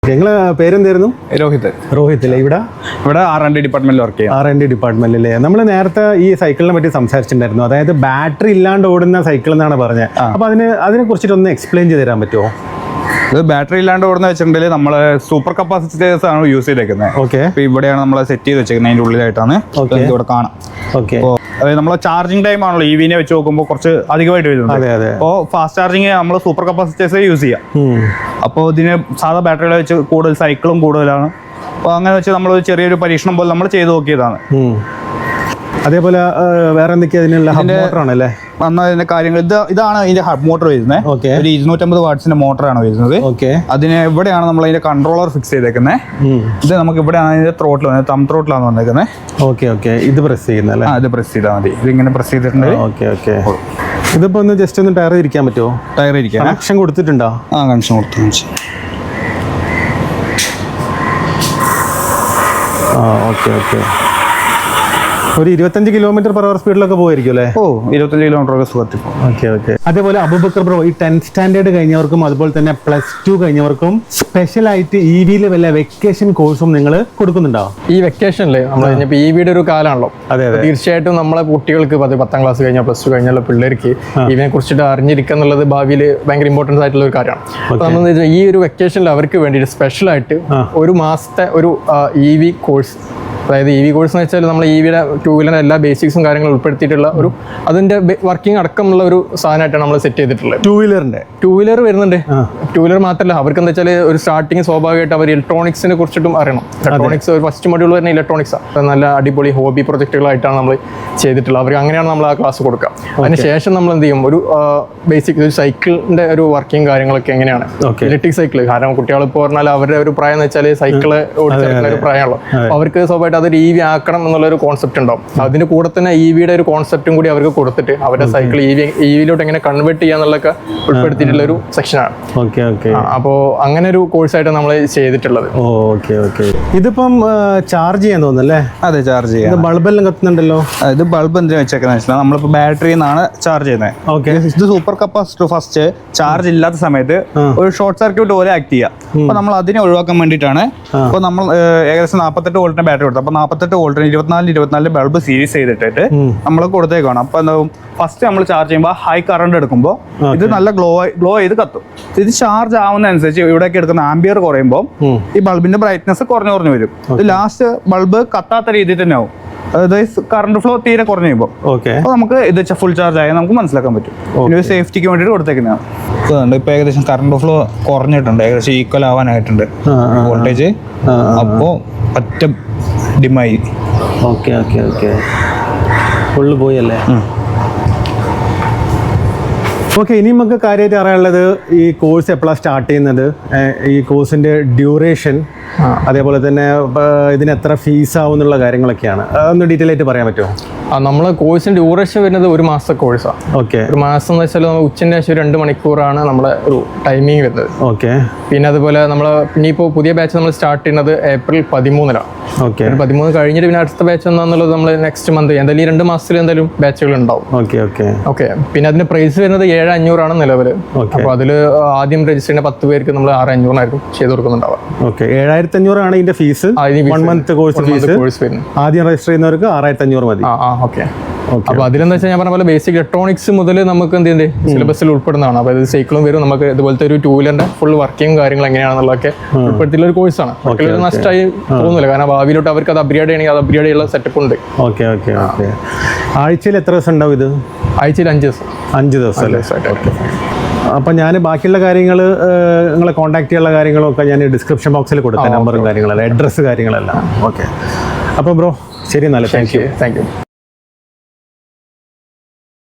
നിങ്ങളെ പേരെന്തായിരുന്നു? രോഹിത് അല്ലേ? ഇവിടെ R&D ഡിപ്പാർട്ട്മെന്റിൽ വർക്ക് ചെയ്യാം. R&D ഡിപ്പാർട്ട്മെന്റിലെ നമ്മൾ നേരത്തെ ഈ സൈക്കിളിനെ പറ്റി സംസാരിച്ചിട്ടുണ്ടായിരുന്നു. അതായത് ബാറ്ററി ഇല്ലാണ്ട് ഓടുന്ന സൈക്കിൾ എന്നാണ് പറഞ്ഞത്. അപ്പൊ അതിനെ കുറിച്ചിട്ടൊന്ന് എക്സ്പ്ലെയിൻ ചെയ്ത് തരാൻ പറ്റുമോ? ഇത് ബാറ്ററി ഇല്ലാണ്ട് ഓടുന്ന വെച്ചിട്ടുണ്ടെങ്കിൽ നമ്മൾ സൂപ്പർ കപ്പാസിറ്റേഴ്സ് ആണ് യൂസ് ചെയ്തേക്കുന്നത്. ഓക്കെ. ഇവിടെയാണ് നമ്മൾ സെറ്റ് ചെയ്ത് വെച്ചേക്കുന്നത്. അതിന്റെ ഉള്ളിലായിട്ടാണ് ഇവിടെ കാണാം. ഓക്കെ. അതായത് നമ്മളെ ചാർജിങ് ടൈം ആണല്ലോ EV-നെ വെച്ച് നോക്കുമ്പോൾ കുറച്ച് അധികമായിട്ട് വരുന്നത്. അപ്പോൾ ഫാസ്റ്റ് ചാർജിങ് നമ്മൾ സൂപ്പർ കപ്പാസിറ്റേഴ്സ് യൂസ് ചെയ്യാം. അപ്പോൾ ഇതിന് സാധാ ബാറ്ററികളെ വെച്ച് കൂടുതൽ സൈക്കിളും കൂടുതലാണ്. അപ്പോൾ അങ്ങനെ വെച്ച് നമ്മൾ ചെറിയൊരു പരീക്ഷണം പോലെ നമ്മൾ ചെയ്ത് നോക്കിയതാണ്. അതേപോലെ വേറെ എന്തൊക്കെയാ അതിനുള്ള ഹബ് മോട്ടറാണല്ലേ അതിന്റെ കാര്യങ്ങൾ? ഇതാണ് ഇതിന്റെ ഹബ് മോട്ടർ വരുന്നത്. ഒരു 250 വാട്ട്സിന്റെ മോട്ടറാണ് വരുന്നത്. അതിന് ഇവിടെയാണ് നമ്മൾ അതിന്റെ കൺട്രോളർ ഫിക്സ് ചെയ്തേക്കുന്നത്. ഇത് നമുക്ക് ഇവിടെയാണ് അതിന്റെ ത്രോട്ടിൽ തം ത്രോട്ടിലാണ് വന്നേക്കുന്നത്. ഓക്കെ. ഇത് പ്രസ് ചെയ്യുന്നല്ലേ? ഇത് പ്രസ് ചെയ്താൽ മതി. ഇതിങ്ങനെ പ്രസ് ചെയ്തിട്ടുണ്ട്. ഓക്കെ. ഇതിപ്പോ ഒന്ന് ജസ്റ്റ് ഒന്ന് ടയർ ഇരിക്കാൻ പറ്റുമോ? ടയർ ഇരിക്കാൻ കണക്ഷൻ കൊടുത്തിട്ടുണ്ടോ? കണക്ഷൻ കൊടുത്തു. ഓക്കെ. ഒരു 25 km/h സ്പീഡിലൊക്കെ പോയിരിക്കും അല്ലേ? 25 km സുഖത്തിൽ. ഓക്കെ. അതേപോലെ അബൂബക്കർ ബ്രോ, ഈ 10th സ്റ്റാൻഡേർഡ് കഴിഞ്ഞവർക്കും അതുപോലെ തന്നെ +2 കഴിഞ്ഞവർക്കും സ്പെഷ്യലായിട്ട് EV-യിൽ വല്ല വെക്കേഷൻ കോഴ്സും നിങ്ങൾ കൊടുക്കുന്നുണ്ടോ? ഈ വെക്കേഷനിൽ നമ്മൾ കഴിഞ്ഞപ്പോൾ EV-യുടെ ഒരു കാലമാണല്ലോ. തീർച്ചയായിട്ടും നമ്മളെ കുട്ടികൾക്ക് 10ാം ക്ലാസ് കഴിഞ്ഞാൽ +2 കഴിഞ്ഞുള്ള പിള്ളേർക്ക് EV-നെ കുറിച്ചിട്ട് അറിഞ്ഞിരിക്കുക എന്നുള്ളത് ഭാവിയിൽ ഭയങ്കര ഇമ്പോർട്ടൻസ് ആയിട്ടുള്ള ഒരു കാര്യമാണ്. അപ്പോൾ നമ്മൾ ഈ ഒരു വെക്കേഷനിൽ അവർക്ക് വേണ്ടിയിട്ട് സ്പെഷ്യലായിട്ട് ഒരു മാസത്തെ ഒരു EV കോഴ്സ്, അതായത് EV കോഴ്സ് എന്ന് വെച്ചാൽ നമ്മൾ EV-യുടെ 2-വീലറിന്റെ എല്ലാ ബേസിക്സും കാര്യങ്ങളും ഉൾപ്പെടുത്തിയിട്ടുള്ള ഒരു അതിന്റെ വർക്കിംഗ് അടക്കമുള്ള ഒരു സാധനമായിട്ടാണ് നമ്മൾ സെറ്റ് ചെയ്തിട്ടുള്ളത്. 2-വീലർ വരുന്നുണ്ട്. 2-വീലർ മാത്രമല്ല, അവർക്ക് എന്താ വെച്ചാൽ ഒരു സ്റ്റാർട്ടിങ് സ്വാഭാവികമായിട്ട് അവർ ഇലക്ട്രോണിക്സിനെ കുറിച്ചിട്ടും അറിയണം. ഇലക്ട്രോണിക്സ് ഒരു ഫസ്റ്റ് മൊഡ്യൂൾ വരുന്ന ഇലക്ട്രോണിക്സാണ്. നല്ല അടിപൊളി ഹോബി പ്രൊജക്റ്റുകളായിട്ടാണ് നമ്മൾ ചെയ്തിട്ടുള്ളത്. അവർക്ക് അങ്ങനെയാണ് നമ്മൾ ആ ക്ലാസ് കൊടുക്കുക. അതിനുശേഷം നമ്മൾ എന്ത് ചെയ്യും, ഒരു ബേസിക് ഒരു സൈക്കിളിന്റെ ഒരു വർക്കിംഗ് കാര്യങ്ങളൊക്കെ എങ്ങനെയാണ്, ഇലക്ട്രിക് സൈക്കിൾ. കാരണം കുട്ടികൾ ഇപ്പോൾ പറഞ്ഞാൽ അവരുടെ ഒരു പ്രായം എന്ന് വെച്ചാൽ സൈക്കിള് ഓടിച്ചെടുക്കുന്ന ഒരു പ്രായമാണല്ലോ. അവർക്ക് സ്വാഭാവികമായിട്ട് അതൊരു EV ആക്കണം എന്നുള്ളൊരു കോൺസെപ്റ്റ് ഉണ്ടാവും. അതിന്റെ കൂടെ തന്നെ EV-യുടെ ഒരു കോൺസെപ്റ്റും കൂടി അവർക്ക് കൊടുത്തിട്ട് അവരുടെ സൈക്കിൾ EV-യിലോട്ട് എങ്ങനെ കൺവേർട്ട് ചെയ്യാന്നുള്ളതൊക്കെ ഉൾപ്പെടുത്തിയിട്ടുള്ള ഒരു സെക്ഷനാണ്. അപ്പോൾ അങ്ങനെ ഒരു കോഴ്സായിട്ട് നമ്മൾ ചെയ്തിട്ടുള്ളത്. ഇതിപ്പം ചാർജ് ചെയ്യാൻ തോന്നുന്നല്ലേ? അതെ, ചാർജ് ചെയ്യാം. ബൾബെല്ലാം കത്തുന്നുണ്ടല്ലോ. ഇത് ബൾബ് എന്തിനാ വെച്ചേക്കുന്നത് വെച്ചാൽ നമ്മളിപ്പോൾ ബാറ്ററിയിൽ നിന്നാണ് ചാർജ് ചെയ്യുന്നത്. ഇത് സൂപ്പർ കപ്പാസിറ്റർ ഫസ്റ്റ് ചാർജ് ഇല്ലാത്ത സമയത്ത് ഒരു ഷോർട്ട് സർക്യൂട്ട് പോലെ ആക്ട് ചെയ്യാം. അപ്പൊ നമ്മൾ അതിനെ ഒഴിവാക്കാൻ വേണ്ടിയിട്ടാണ് ഇപ്പോൾ നമ്മൾ ഏകദേശം 48 വോൾട്ടിന് ബാറ്ററി കൊടുത്തത്. അപ്പൊ 48 വോൾട്ടിന് 24 ബൾബ് സീരീസ് ചെയ്തിട്ട് നമ്മൾ കൊടുത്തേക്കാണ്. അപ്പൊ എന്താ, ഫസ്റ്റ് നമ്മൾ ചാർജ് ചെയ്യുമ്പോൾ ഹൈ കറണ്ട് എടുക്കുമ്പോൾ ഇത് നല്ല ഗ്ലോ ചെയ്ത് കത്തും. ഇത് ചാർജ് ആവുന്നതനുസരിച്ച് ഇവിടേക്ക് എടുക്കുന്ന ആംബിയർ കുറയുമ്പോൾ ഈ ബൾബിന്റെ ബ്രൈറ്റ്നസ് കുറഞ്ഞു വരും. ഇത് ലാസ്റ്റ് ബൾബ് കത്താത്ത രീതിയിൽ തന്നെ ആവും. അതായത് കറണ്ട് ഫ്ലോ തീരെ കുറഞ്ഞു കഴിയുമ്പോൾ അപ്പോൾ നമുക്ക് ഇത് ഫുൾ ചാർജ് ആയാൽ നമുക്ക് മനസ്സിലാക്കാൻ പറ്റും. പിന്നെ സേഫ്റ്റിക്ക് വേണ്ടിയിട്ട് കൊടുത്തേക്കുന്നതാണ്. ഇപ്പൊ ഏകദേശം കറണ്ട് ഫ്ലോ കുറഞ്ഞിട്ടുണ്ട്, ഏകദേശം ഈക്വൽ ആവാനായിട്ടുണ്ട് വോൾട്ടേജ്. അപ്പോൾ ഒറ്റ ഡിമായി. ഓക്കെ. ഫുള്ള് പോയല്ലേ? ഓക്കെ. ഇനി നമുക്ക് കാര്യമായിട്ട് അറിയാനുള്ളത് ഈ കോഴ്സ് എപ്പോഴാണ് സ്റ്റാർട്ട് ചെയ്യുന്നത്, ഈ കോഴ്സിന്റെ ഡ്യൂറേഷൻ, അതേപോലെ തന്നെ ഇതിന് എത്ര ഫീസ് ആവും എന്നുള്ള കാര്യങ്ങളൊക്കെയാണ്. അതൊന്ന് ഡീറ്റെയിൽ ആയിട്ട് പറയാൻ പറ്റുമോ? നമ്മളെ കോഴ്സിന്റെ ഡ്യൂറേഷൻ വരുന്നത് ഒരു മാസത്തെ കോഴ്സാണ്. ഒരു മാസം എന്ന് വെച്ചാൽ ഉച്ചൻ്റെ ശേഷം 2 മണിക്കൂറാണ് നമ്മുടെ ഒരു ടൈമിങ് വരുന്നത്. പിന്നെ അതുപോലെ നമ്മൾ ഇനിയിപ്പോൾ പുതിയ ബാച്ച് നമ്മൾ സ്റ്റാർട്ട് ചെയ്യുന്നത് ഏപ്രിൽ 13-ലാണ്. 13 കഴിഞ്ഞിട്ട് പിന്നെ അടുത്ത ബാച്ച് എന്താണെന്നുള്ളത് നമ്മൾ നെക്സ്റ്റ് മന്ത് എന്തായാലും ഈ 2 മാസത്തിൽ എന്തായാലും ബാച്ചുകൾ ഉണ്ടാവും. പിന്നെ അതിന്റെ പ്രൈസ് വരുന്നത് 7,500 നിലവിൽ. അപ്പോൾ അതിൽ ആദ്യം രജിസ്റ്റർ ചെയ്യുന്ന 10 പേർക്ക് നമ്മൾ 6,500 ചെയ്ത് കൊടുക്കുന്നുണ്ടാവാം. 7,500 ആണ് ഇതിന്റെ ഫീസ്. 1 month course fees. ആദ്യം രജിസ്റ്റർ ചെയ്യുന്നവർക്ക് 6,500 മതി. അപ്പൊ അതിലെന്താ വെച്ചാൽ ഞാൻ പറഞ്ഞ പോലെ ബേസിക് ഇലക്ട്രോണിക്സ് മുതൽ നമുക്ക് എന്ത് ചെയ്യുന്നത് സിലബസിൽ ഉൾപ്പെടുന്നതാണ്. അപ്പൊ ഇത് സൈക്കിളും വരും, നമുക്ക് ഇതുപോലത്തെ ഒരു 2-വീലറിന്റെ ഫുൾ വർക്കിംഗ് കാര്യങ്ങൾ എങ്ങനെയാണെന്നുള്ളതൊക്കെ ഉൾപ്പെടുത്തിയുള്ള ഒരു കോഴ്സാണ്. നഷ്ടമായി പോകുന്നില്ല, കാരണം ഭാവിയിലോട്ട് അവർക്ക് അത് അപ്ഗ്രേഡ് ചെയ്യണമെങ്കിൽ അത് അപ്ഗ്രേഡ് ചെയ്യാനുള്ള സെറ്റപ്പ് ഉണ്ട്. ആഴ്ചയിൽ എത്ര ദിവസം ഉണ്ടാവും ഇത്? ആഴ്ചയിൽ 5 ദിവസം. അപ്പം ഞാൻ ബാക്കിയുള്ള കാര്യങ്ങൾ നിങ്ങളെ കോൺടാക്ട് ചെയ്യാനുള്ള കാര്യങ്ങളൊക്കെ ഞാൻ ഡിസ്ക്രിപ്ഷൻ ബോക്സിൽ കൊടുത്ത നമ്പറും കാര്യങ്ങളെല്ലാം, അഡ്രസ്സ് കാര്യങ്ങളെല്ലാം. അപ്പോൾ ബ്രോ ശരി, എന്നാലും താങ്ക് യു.